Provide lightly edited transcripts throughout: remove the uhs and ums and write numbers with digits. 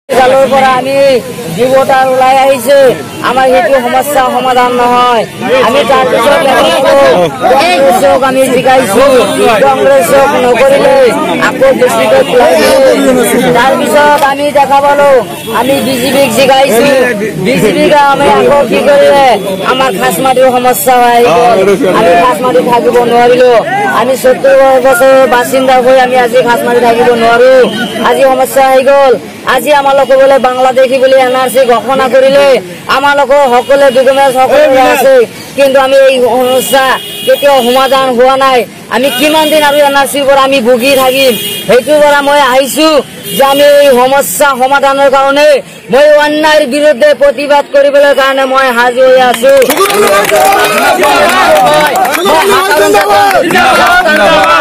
সালৰ পৰা আমি জীৱতাৰ ওলাই আহিছে আমাৰ হেতু সমস্যা সমাধান নহয় আমি তাৰ পিছত কংগ্ৰেছক আমি জিকাইছো কংগ্ৰেছক নকৰিলে আকৌ ডিস্ট্ৰিক্টত তাৰ পিছত আমি দেখা পালো আমি বিজেপিক জিকাইছো বিজেপিক আমি আকৌ কি কৰিলে আমাৰ খাসমাটিৰ সমস্যা হয় আমি খাসমাটি থাকিব নোৱাৰিলো আমি 70 বছৰ বাসিন্দা হৈ আমি আজি খাসমাটি থাকিব নোৱাৰো আজি সমস্যা হৈ গ'ল আজি আমাৰ লোক বলে বাংলাদেশী বলে এনআরসি ঘোষণা করিলে আমার লোক সকলে ডকুমেন্টস সকলে আছে কিন্তু আমি এই সমস্যা কেতিয়াও সমাধান হোৱা নাই আমি কিমান দিন আৰু এনআৰসিৰ পৰা আমি ভুগি থাকিম হেতু পৰা মই আহিছো যে আমি এই সমস্যা সমাধানৰ কাৰণে মই অন্যায়ৰ বিৰুদ্ধে প্ৰতিবাদ কৰিবলৈ কাৰণে মই হাজিৰ হৈ আছো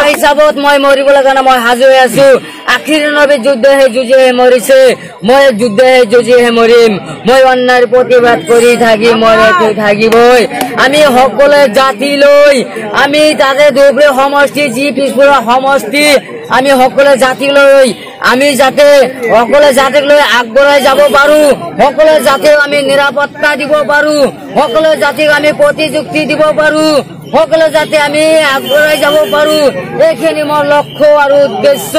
হিচাপত মই মৰিবলৈ কাৰণে মই হাজিৰ হৈ আছো আখিৰ নবী যুদ্ধহে যুঁজিহে মৰিছে মই যুদ্ধহে যুঁজিহে মৰিম মই অন্যায়ৰ প্ৰতিবাদ কৰি থাকি মই থাকিবই আমি সকলে জাতি লৈ আমি তাতে ধুবুৰী সমষ্টি যি পিছপুৰ সমষ্টি আমি সকলে জাতি লৈ আমি যাতে সকলে জাতিক লৈ আগবঢ়াই যাব পাৰো সকলে জাতিক আমি নিৰাপত্তা দিব পাৰো সকলে জাতিক আমি প্ৰতিযুক্তি দিব পাৰো সকলে যাতে আমি আগবঢ়াই যাব পাৰো এইখিনি মোৰ লক্ষ্য আৰু উদ্দেশ্য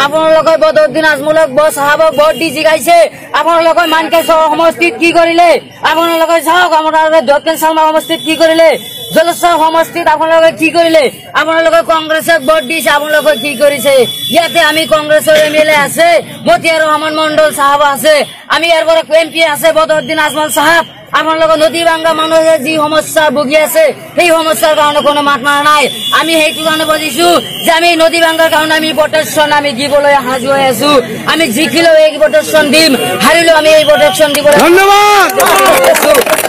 আপোনালোকে বদৰুদ্দিন আজমলক সাহাবক ভোট দি জিকাইছে আপোনালোকে মানকেশ্বৰ সমষ্টিত কি কৰিলে আপোনালোকে চাওক আপোনালোকে দক্ষিণ চালমা সমষ্টিত কি কৰিলে জলশ্বৰ সমষ্টিত আপোনালোকে কি কৰিলে আপোনালোকে কংগ্ৰেছক ভোট দিছে আপোনালোকে কি কৰিছে ইয়াতে আমি কংগ্ৰেছৰ এমএলএ আছে মতিয়াৰ ৰহমান মণ্ডল সাহাব আছে আমি ইয়াৰ পৰা এমপি আছে বদৰুদ্দিন আজমল সাহাব আপোনালোকে নদী ভাঙ্গা মানুহে যি সমস্যা ভুগি আছে সেই সমস্যাৰ কাৰণে কোনো মাত মাৰা নাই আমি সেইটো কাৰণে বুজিছো যে আমি নদী ভাঙ্গাৰ কাৰণে আমি প্ৰটেকশ্যন আমি দিবলৈ সাজু হৈ আছো আমি জিকিলেও এই প্ৰটেকশ্যন দিম হাৰিলেও আমি এই প্ৰটেকশ্যন দিব ধন্যবাদ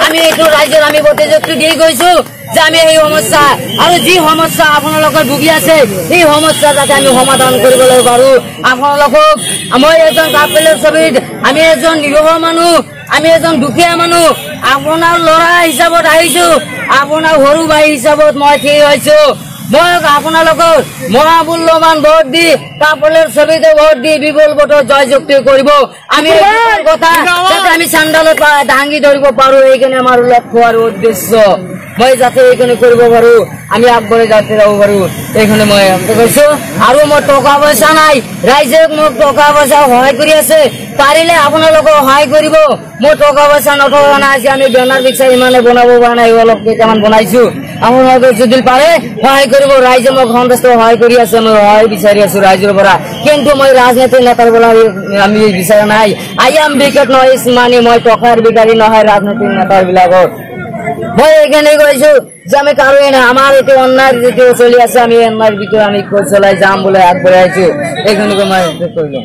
আমি এইটো ৰাজ্যৰ আমি প্ৰতিযুক্তি দি গৈছো যে আমি এই সমস্যা আৰু যি সমস্যা আপোনালোকৰ ভুগি আছে এই সমস্যা যাতে আমি সমাধান কৰিবলৈ পাৰো আপোনালোকক মই এজন কাপেলৰ ছবিত আমি এজন নিৰহ মানুহ আমি এজন দুখীয়া মানুহ আপোনাৰ লৰা হিচাপত আহিছো আপোনাৰ সৰু ভাই হিচাপত মই ঠিক হৈছো মই আপোনালোকৰ মহামূল্যৱান ভোট দি কাপেলৰ ছবিতে ভোট দি বিপুল ভোটত জয়যুক্তি কৰিব আমি কথা যাতে আমি চান্দালত দাঙি ধৰিব পাৰো এইখিনি আমাৰ লক্ষ্য আৰু উদ্দেশ্য মই যাতে এইখিনি কৰিব পাৰো আমি আগবঢ়াই যাতে যাব পাৰো এইখিনি মই কৈছো আৰু মোৰ টকা পইচা নাই ৰাইজে মোক টকা পইচা সহায় কৰি আছে পাৰিলে আপোনালোকে সহায় কৰিব মোৰ টকা পইচা নথকা নাই আমি বেনাৰ বিক্সা ইমানে বনাব পৰা নাই অলপ কেইটামান বনাইছো আপোনালোকে যদি পাৰে সহায় কৰিব ৰাইজে মোক সন্তুষ্ট সহায় কৰি আছে মই সহায় বিচাৰি আছো ৰাইজৰ পৰা কিন্তু মই ৰাজনীতিৰ নেতাৰ পৰা আমি বিচাৰা নাই আই এম বিকেট নইজ মানে মই টকাৰ বিকাৰী নহয় ৰাজনীতিৰ নেতাৰ বিলাকৰ মই এইখানে কৈছো যে আমি কারো না আমার এতে অন্যায় যেতে চলি আছে আমি অন্যায়ের ভিতরে আমি চলাই যাম বলে আগবঢ়াই আছো এইখানে মই কইলো